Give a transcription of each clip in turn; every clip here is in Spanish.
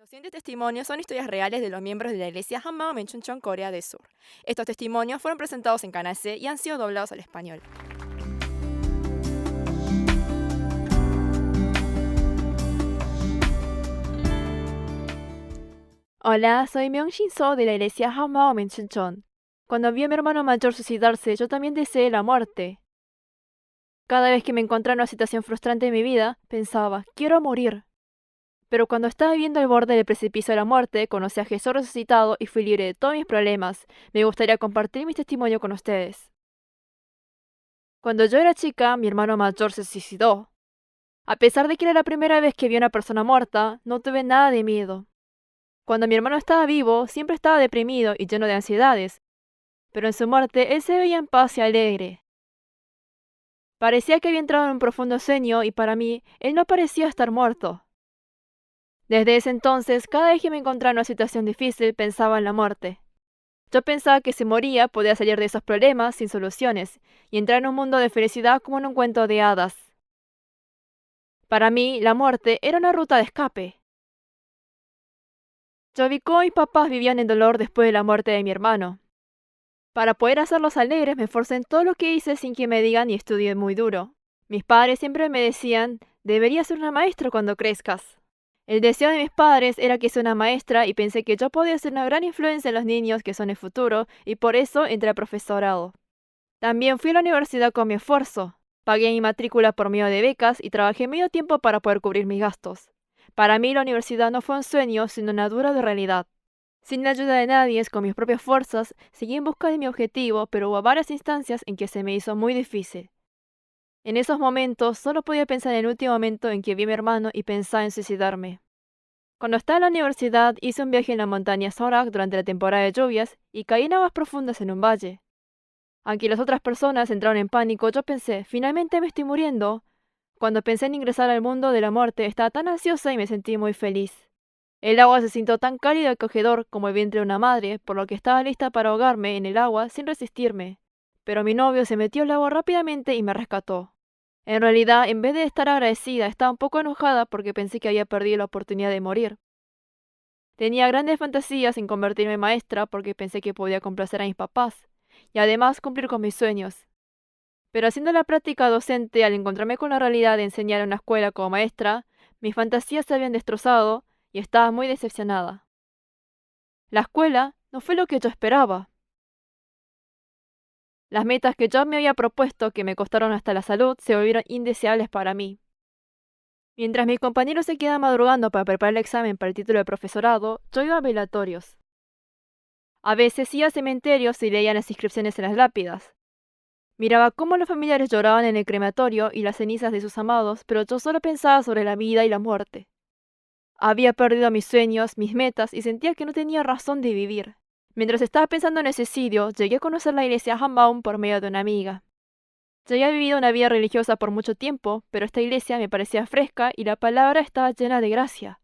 Los siguientes testimonios son historias reales de los miembros de la iglesia Hanmao Menchuncheon, Corea del Sur. Estos testimonios fueron presentados en Canal C y han sido doblados al español. Hola, soy Myung-shin So de la iglesia Hanmao Menchuncheon. Cuando vi a mi hermano mayor suicidarse, yo también deseé la muerte. Cada vez que me encontraba en una situación frustrante en mi vida, pensaba, quiero morir. Pero cuando estaba viviendo al borde del precipicio de la muerte, conocí a Jesús resucitado y fui libre de todos mis problemas. Me gustaría compartir mi testimonio con ustedes. Cuando yo era chica, mi hermano mayor se suicidó. A pesar de que era la primera vez que vi a una persona muerta, no tuve nada de miedo. Cuando mi hermano estaba vivo, siempre estaba deprimido y lleno de ansiedades, pero en su muerte él se veía en paz y alegre. Parecía que había entrado en un profundo sueño y para mí, él no parecía estar muerto. Desde ese entonces, cada vez que me encontraba en una situación difícil, pensaba en la muerte. Yo pensaba que si moría podía salir de esos problemas sin soluciones y entrar en un mundo de felicidad como en un cuento de hadas. Para mí, la muerte era una ruta de escape. Yo vi cómo mis papás vivían en dolor después de la muerte de mi hermano. Para poder hacerlos alegres me esforcé en todo lo que hice sin que me digan y estudié muy duro. Mis padres siempre me decían, deberías ser una maestra cuando crezcas. El deseo de mis padres era que sea una maestra y pensé que yo podía ser una gran influencia en los niños que son el futuro y por eso entré al profesorado. También fui a la universidad con mi esfuerzo. Pagué mi matrícula por medio de becas y trabajé medio tiempo para poder cubrir mis gastos. Para mí la universidad no fue un sueño, sino una dura de realidad. Sin la ayuda de nadie, con mis propias fuerzas, seguí en busca de mi objetivo, pero hubo varias instancias en que se me hizo muy difícil. En esos momentos, solo podía pensar en el último momento en que vi a mi hermano y pensaba en suicidarme. Cuando estaba en la universidad, hice un viaje en la montaña Sorak durante la temporada de lluvias y caí en aguas profundas en un valle. Aunque las otras personas entraron en pánico, yo pensé, finalmente me estoy muriendo. Cuando pensé en ingresar al mundo de la muerte, estaba tan ansiosa y me sentí muy feliz. El agua se sintió tan cálido y acogedor como el vientre de una madre, por lo que estaba lista para ahogarme en el agua sin resistirme. Pero mi novio se metió al agua rápidamente y me rescató. En realidad, en vez de estar agradecida, estaba un poco enojada porque pensé que había perdido la oportunidad de morir. Tenía grandes fantasías en convertirme en maestra porque pensé que podía complacer a mis papás y además cumplir con mis sueños. Pero haciendo la práctica docente, al encontrarme con la realidad de enseñar en una escuela como maestra, mis fantasías se habían destrozado y estaba muy decepcionada. La escuela no fue lo que yo esperaba. Las metas que yo me había propuesto, que me costaron hasta la salud, se volvieron indeseables para mí. Mientras mis compañeros se quedaban madrugando para preparar el examen para el título de profesorado, yo iba a velatorios. A veces iba a cementerios y leía las inscripciones en las lápidas. Miraba cómo los familiares lloraban en el crematorio y las cenizas de sus amados, pero yo solo pensaba sobre la vida y la muerte. Había perdido mis sueños, mis metas y sentía que no tenía razón de vivir. Mientras estaba pensando en el suicidio, llegué a conocer la iglesia Hanbaum por medio de una amiga. Yo había vivido una vida religiosa por mucho tiempo, pero esta iglesia me parecía fresca y la palabra estaba llena de gracia.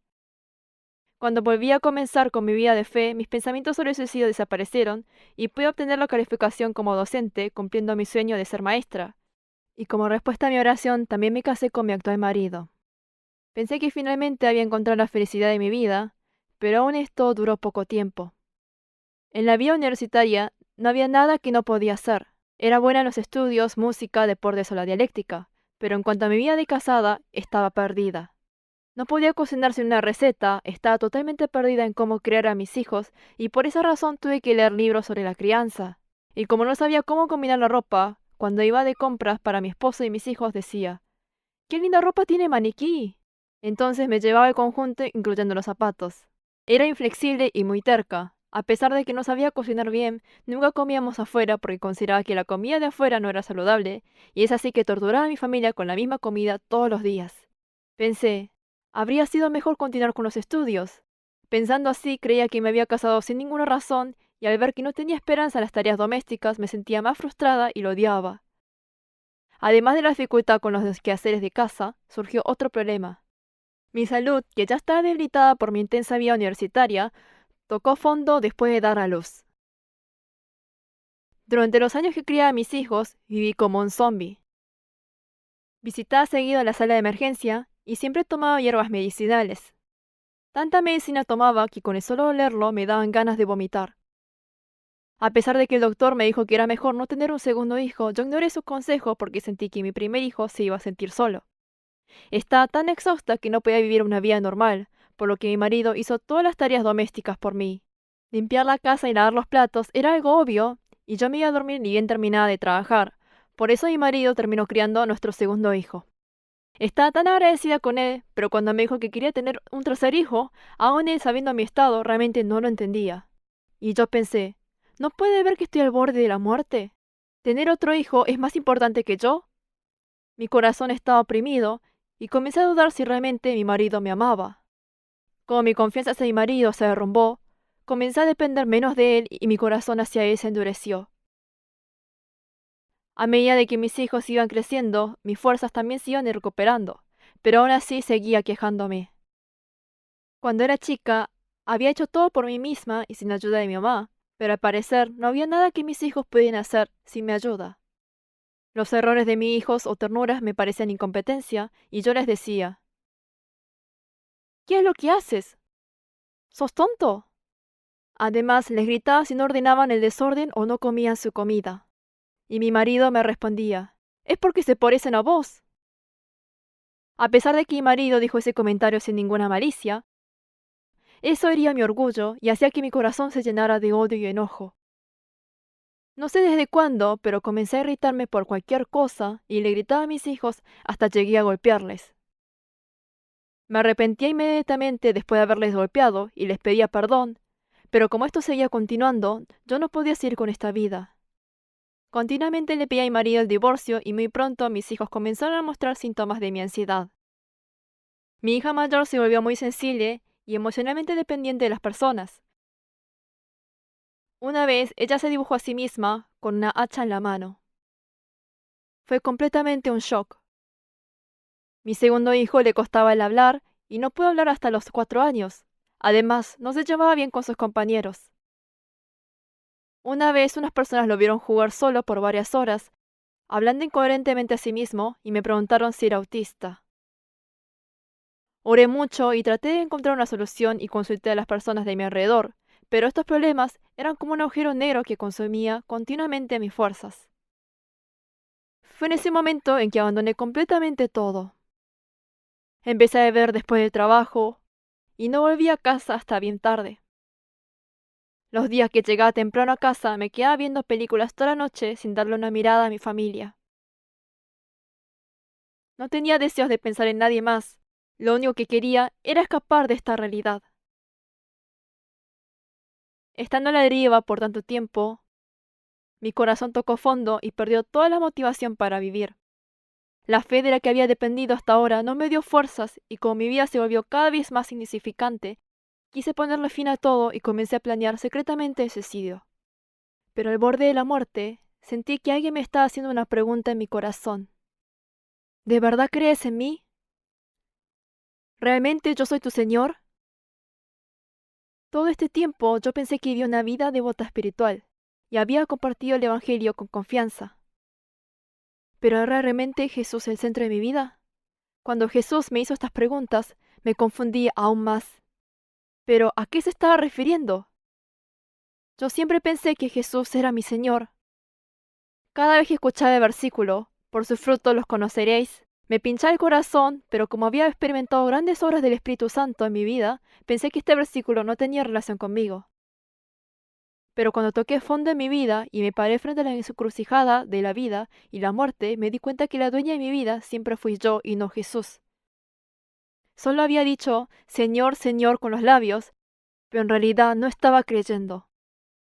Cuando volví a comenzar con mi vida de fe, mis pensamientos sobre el suicidio desaparecieron y pude obtener la calificación como docente, cumpliendo mi sueño de ser maestra. Y como respuesta a mi oración, también me casé con mi actual marido. Pensé que finalmente había encontrado la felicidad de mi vida, pero aún esto duró poco tiempo. En la vida universitaria no había nada que no podía hacer. Era buena en los estudios, música, deportes o la dialéctica, pero en cuanto a mi vida de casada, estaba perdida. No podía cocinar sin una receta, estaba totalmente perdida en cómo criar a mis hijos y por esa razón tuve que leer libros sobre la crianza. Y como no sabía cómo combinar la ropa, cuando iba de compras para mi esposo y mis hijos decía, ¡qué linda ropa tiene Maniquí! Entonces me llevaba el conjunto incluyendo los zapatos. Era inflexible y muy terca. A pesar de que no sabía cocinar bien, nunca comíamos afuera porque consideraba que la comida de afuera no era saludable, y es así que torturaba a mi familia con la misma comida todos los días. Pensé, habría sido mejor continuar con los estudios. Pensando así, creía que me había casado sin ninguna razón, y al ver que no tenía esperanza en las tareas domésticas, me sentía más frustrada y lo odiaba. Además de la dificultad con los quehaceres de casa, surgió otro problema. Mi salud, que ya estaba debilitada por mi intensa vida universitaria, tocó fondo después de dar a luz. Durante los años que criaba a mis hijos, viví como un zombie. Visitaba seguido la sala de emergencia y siempre tomaba hierbas medicinales. Tanta medicina tomaba que con el solo olerlo me daban ganas de vomitar. A pesar de que el doctor me dijo que era mejor no tener un segundo hijo, yo ignoré sus consejos porque sentí que mi primer hijo se iba a sentir solo. Estaba tan exhausta que no podía vivir una vida normal, por lo que mi marido hizo todas las tareas domésticas por mí. Limpiar la casa y lavar los platos era algo obvio, y yo me iba a dormir ni bien terminada de trabajar. Por eso mi marido terminó criando a nuestro segundo hijo. Estaba tan agradecida con él, pero cuando me dijo que quería tener un tercer hijo, aún él sabiendo mi estado, realmente no lo entendía. Y yo pensé, ¿no puede ver que estoy al borde de la muerte? ¿Tener otro hijo es más importante que yo? Mi corazón estaba oprimido y comencé a dudar si realmente mi marido me amaba. Como mi confianza hacia mi marido se derrumbó, comencé a depender menos de él y mi corazón hacia él se endureció. A medida de que mis hijos iban creciendo, mis fuerzas también se iban recuperando, pero aún así seguía quejándome. Cuando era chica, había hecho todo por mí misma y sin la ayuda de mi mamá, pero al parecer no había nada que mis hijos pudieran hacer sin mi ayuda. Los errores de mis hijos o ternuras me parecían incompetencia y yo les decía, ¿qué es lo que haces? ¿Sos tonto? Además, les gritaba si no ordenaban el desorden o no comían su comida. Y mi marido me respondía, es porque se parecen a vos. A pesar de que mi marido dijo ese comentario sin ninguna malicia, eso hería mi orgullo y hacía que mi corazón se llenara de odio y enojo. No sé desde cuándo, pero comencé a irritarme por cualquier cosa y le gritaba a mis hijos hasta llegué a golpearles. Me arrepentía inmediatamente después de haberles golpeado y les pedía perdón, pero como esto seguía continuando, yo no podía seguir con esta vida. Continuamente le pedía a mi marido el divorcio y muy pronto mis hijos comenzaron a mostrar síntomas de mi ansiedad. Mi hija mayor se volvió muy sensible y emocionalmente dependiente de las personas. Una vez ella se dibujó a sí misma con una hacha en la mano. Fue completamente un shock. Mi segundo hijo le costaba el hablar y no pudo hablar hasta los 4 años. Además, no se llevaba bien con sus compañeros. Una vez unas personas lo vieron jugar solo por varias horas, hablando incoherentemente a sí mismo, y me preguntaron si era autista. Oré mucho y traté de encontrar una solución y consulté a las personas de mi alrededor, pero estos problemas eran como un agujero negro que consumía continuamente mis fuerzas. Fue en ese momento en que abandoné completamente todo. Empecé a beber después del trabajo y no volví a casa hasta bien tarde. Los días que llegaba temprano a casa me quedaba viendo películas toda la noche sin darle una mirada a mi familia. No tenía deseos de pensar en nadie más. Lo único que quería era escapar de esta realidad. Estando a la deriva por tanto tiempo, mi corazón tocó fondo y perdió toda la motivación para vivir. La fe de la que había dependido hasta ahora no me dio fuerzas y como mi vida se volvió cada vez más insignificante, quise ponerle fin a todo y comencé a planear secretamente el suicidio. Pero al borde de la muerte, sentí que alguien me estaba haciendo una pregunta en mi corazón. ¿De verdad crees en mí? ¿Realmente yo soy tu Señor? Todo este tiempo yo pensé que vivía una vida devota espiritual y había compartido el Evangelio con confianza. ¿Pero era realmente Jesús el centro de mi vida? Cuando Jesús me hizo estas preguntas, me confundí aún más. ¿Pero a qué se estaba refiriendo? Yo siempre pensé que Jesús era mi Señor. Cada vez que escuchaba el versículo, por sus frutos los conoceréis, me pinchaba el corazón, pero como había experimentado grandes obras del Espíritu Santo en mi vida, pensé que este versículo no tenía relación conmigo. Pero cuando toqué fondo en mi vida y me paré frente a la encrucijada de la vida y la muerte, me di cuenta que la dueña de mi vida siempre fui yo y no Jesús. Solo había dicho Señor, Señor con los labios, pero en realidad no estaba creyendo.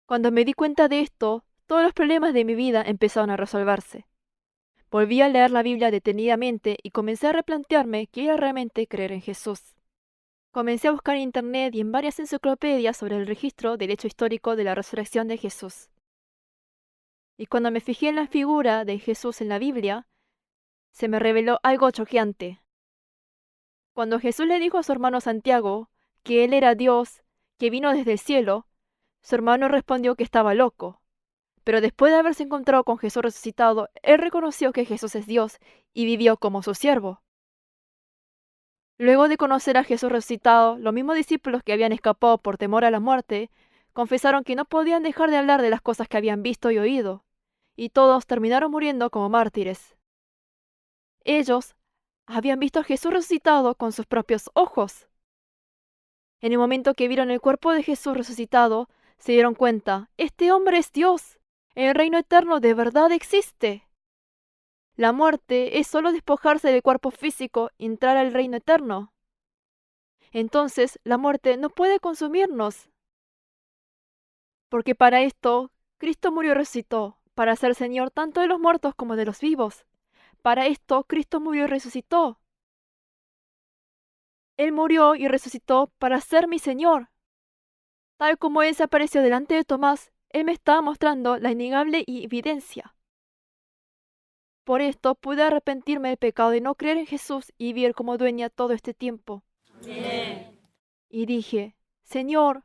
Cuando me di cuenta de esto, todos los problemas de mi vida empezaron a resolverse. Volví a leer la Biblia detenidamente y comencé a replantearme qué era realmente creer en Jesús. Comencé a buscar en internet y en varias enciclopedias sobre el registro del hecho histórico de la resurrección de Jesús. Y cuando me fijé en la figura de Jesús en la Biblia, se me reveló algo choqueante. Cuando Jesús le dijo a su hermano Santiago que él era Dios, que vino desde el cielo, su hermano respondió que estaba loco. Pero después de haberse encontrado con Jesús resucitado, él reconoció que Jesús es Dios y vivió como su siervo. Luego de conocer a Jesús resucitado, los mismos discípulos que habían escapado por temor a la muerte, confesaron que no podían dejar de hablar de las cosas que habían visto y oído, y todos terminaron muriendo como mártires. Ellos habían visto a Jesús resucitado con sus propios ojos. En el momento que vieron el cuerpo de Jesús resucitado, se dieron cuenta, este hombre es Dios. El reino eterno de verdad existe. La muerte es solo despojarse del cuerpo físico y entrar al reino eterno. Entonces, la muerte no puede consumirnos. Porque para esto, Cristo murió y resucitó, para ser Señor tanto de los muertos como de los vivos. Para esto, Cristo murió y resucitó. Él murió y resucitó para ser mi Señor. Tal como Él se apareció delante de Tomás, Él me estaba mostrando la innegable evidencia. Por esto pude arrepentirme del pecado de no creer en Jesús y vivir como dueña todo este tiempo. Amén. Y dije, Señor,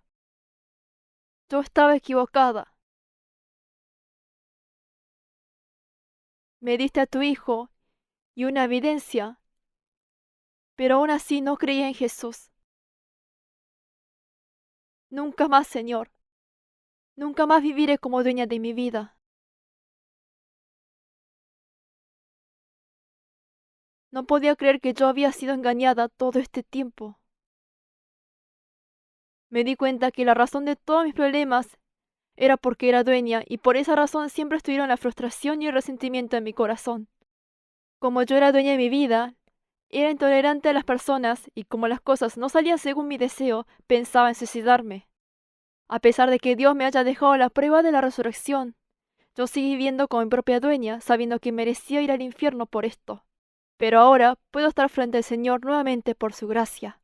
yo estaba equivocada. Me diste a tu Hijo y una evidencia, pero aún así no creía en Jesús. Nunca más, Señor. Nunca más viviré como dueña de mi vida. No podía creer que yo había sido engañada todo este tiempo. Me di cuenta que la razón de todos mis problemas era porque era dueña y por esa razón siempre estuvieron la frustración y el resentimiento en mi corazón. Como yo era dueña de mi vida, era intolerante a las personas y como las cosas no salían según mi deseo, pensaba en suicidarme. A pesar de que Dios me haya dejado la prueba de la resurrección, yo seguí viviendo como mi propia dueña, sabiendo que merecía ir al infierno por esto. Pero ahora puedo estar frente al Señor nuevamente por su gracia.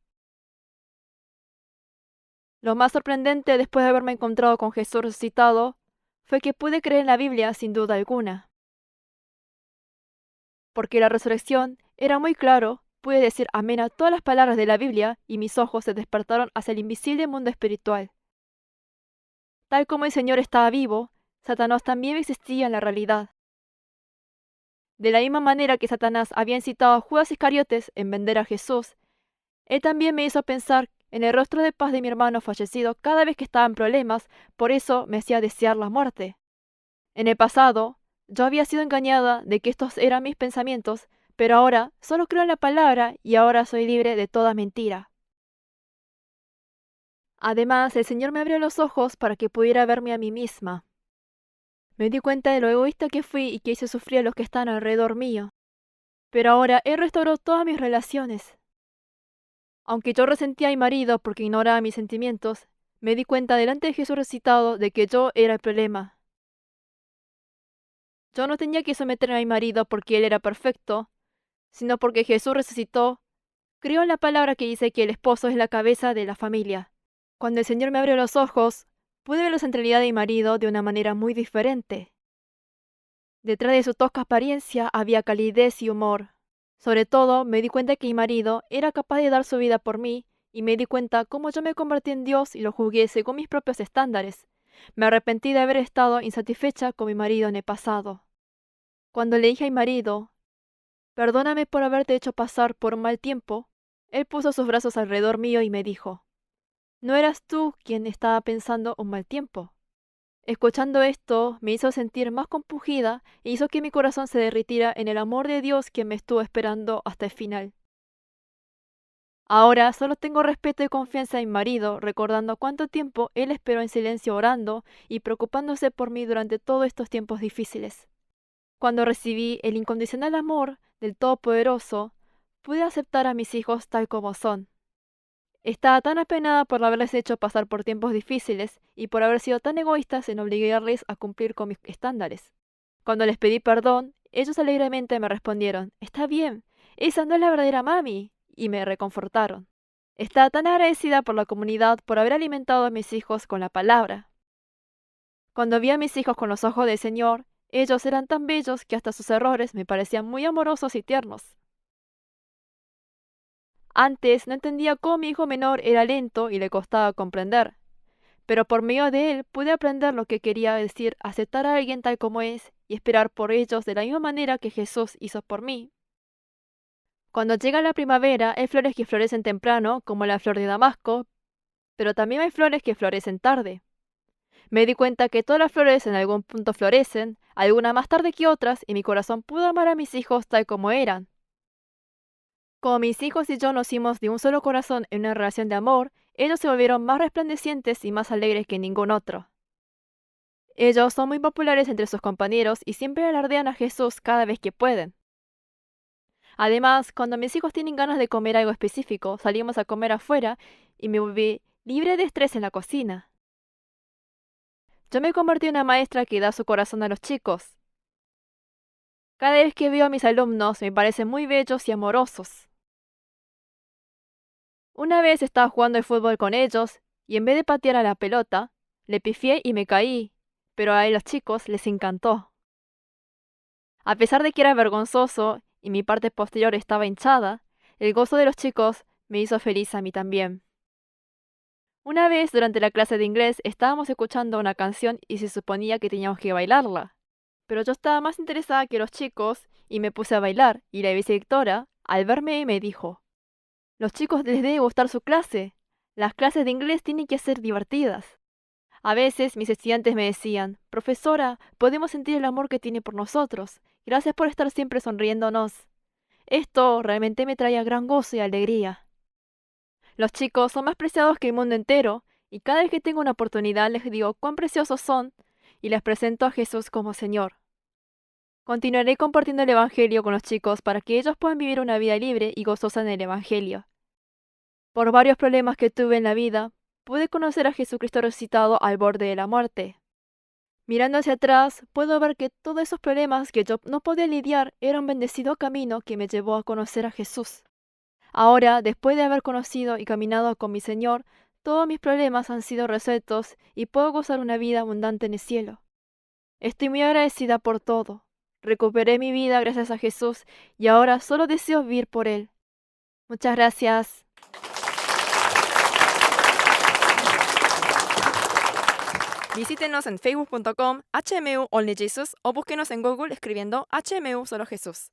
Lo más sorprendente después de haberme encontrado con Jesús resucitado fue que pude creer en la Biblia sin duda alguna. Porque la resurrección era muy claro, pude decir amén a todas las palabras de la Biblia y mis ojos se despertaron hacia el invisible mundo espiritual. Tal como el Señor estaba vivo, Satanás también existía en la realidad. De la misma manera que Satanás había incitado a Judas Iscariotes en vender a Jesús, él también me hizo pensar en el rostro de paz de mi hermano fallecido cada vez que estaba en problemas, por eso me hacía desear la muerte. En el pasado, yo había sido engañada de que estos eran mis pensamientos, pero ahora solo creo en la palabra y ahora soy libre de toda mentira. Además, el Señor me abrió los ojos para que pudiera verme a mí misma. Me di cuenta de lo egoísta que fui y que hice sufrir a los que están alrededor mío. Pero ahora Él restauró todas mis relaciones. Aunque yo resentía a mi marido porque ignoraba mis sentimientos, me di cuenta delante de Jesús resucitado de que yo era el problema. Yo no tenía que someterme a mi marido porque él era perfecto, sino porque Jesús resucitó. Creo en la palabra que dice que el esposo es la cabeza de la familia. Cuando el Señor me abrió los ojos, pude ver la centralidad de mi marido de una manera muy diferente. Detrás de su tosca apariencia había calidez y humor. Sobre todo, me di cuenta que mi marido era capaz de dar su vida por mí, y me di cuenta cómo yo me convertí en Dios y lo juzgué según mis propios estándares. Me arrepentí de haber estado insatisfecha con mi marido en el pasado. Cuando le dije a mi marido, perdóname por haberte hecho pasar por un mal tiempo, él puso sus brazos alrededor mío y me dijo, no eras tú quien estaba pensando un mal tiempo. Escuchando esto, me hizo sentir más compungida e hizo que mi corazón se derritiera en el amor de Dios que me estuvo esperando hasta el final. Ahora solo tengo respeto y confianza en mi marido, recordando cuánto tiempo él esperó en silencio orando y preocupándose por mí durante todos estos tiempos difíciles. Cuando recibí el incondicional amor del Todopoderoso, pude aceptar a mis hijos tal como son. Estaba tan apenada por haberles hecho pasar por tiempos difíciles y por haber sido tan egoístas en obligarles a cumplir con mis estándares. Cuando les pedí perdón, ellos alegremente me respondieron, está bien, esa no es la verdadera mami, y me reconfortaron. Estaba tan agradecida por la comunidad por haber alimentado a mis hijos con la palabra. Cuando vi a mis hijos con los ojos del Señor, ellos eran tan bellos que hasta sus errores me parecían muy amorosos y tiernos. Antes no entendía cómo mi hijo menor era lento y le costaba comprender, pero por medio de él pude aprender lo que quería decir aceptar a alguien tal como es y esperar por ellos de la misma manera que Jesús hizo por mí. Cuando llega la primavera, hay flores que florecen temprano, como la flor de Damasco, pero también hay flores que florecen tarde. Me di cuenta que todas las flores en algún punto florecen, algunas más tarde que otras, y mi corazón pudo amar a mis hijos tal como eran. Como mis hijos y yo nos hicimos de un solo corazón en una relación de amor, ellos se volvieron más resplandecientes y más alegres que ningún otro. Ellos son muy populares entre sus compañeros y siempre alardean a Jesús cada vez que pueden. Además, cuando mis hijos tienen ganas de comer algo específico, salimos a comer afuera y me volví libre de estrés en la cocina. Yo me convertí en una maestra que da su corazón a los chicos. Cada vez que veo a mis alumnos me parecen muy bellos y amorosos. Una vez estaba jugando al fútbol con ellos y en vez de patear a la pelota, le pifié y me caí, pero a los chicos les encantó. A pesar de que era vergonzoso y mi parte posterior estaba hinchada, el gozo de los chicos me hizo feliz a mí también. Una vez durante la clase de inglés estábamos escuchando una canción y se suponía que teníamos que bailarla. Pero yo estaba más interesada que los chicos y me puse a bailar y la vicedirectora, al verme, me dijo: «Los chicos les debe gustar su clase. Las clases de inglés tienen que ser divertidas». A veces mis estudiantes me decían: «Profesora, podemos sentir el amor que tiene por nosotros. Gracias por estar siempre sonriéndonos». Esto realmente me traía gran gozo y alegría. Los chicos son más preciados que el mundo entero, y cada vez que tengo una oportunidad les digo cuán preciosos son y les presento a Jesús como Señor. Continuaré compartiendo el Evangelio con los chicos para que ellos puedan vivir una vida libre y gozosa en el Evangelio. Por varios problemas que tuve en la vida, pude conocer a Jesucristo resucitado al borde de la muerte. Mirando hacia atrás, puedo ver que todos esos problemas que yo no podía lidiar era un bendecido camino que me llevó a conocer a Jesús. Ahora, después de haber conocido y caminado con mi Señor, todos mis problemas han sido resueltos y puedo gozar una vida abundante en el cielo. Estoy muy agradecida por todo. Recuperé mi vida gracias a Jesús y ahora solo deseo vivir por Él. Muchas gracias. Visítenos en facebook.com HMU Only Jesus o búsquenos en Google escribiendo HMU Solo Jesús.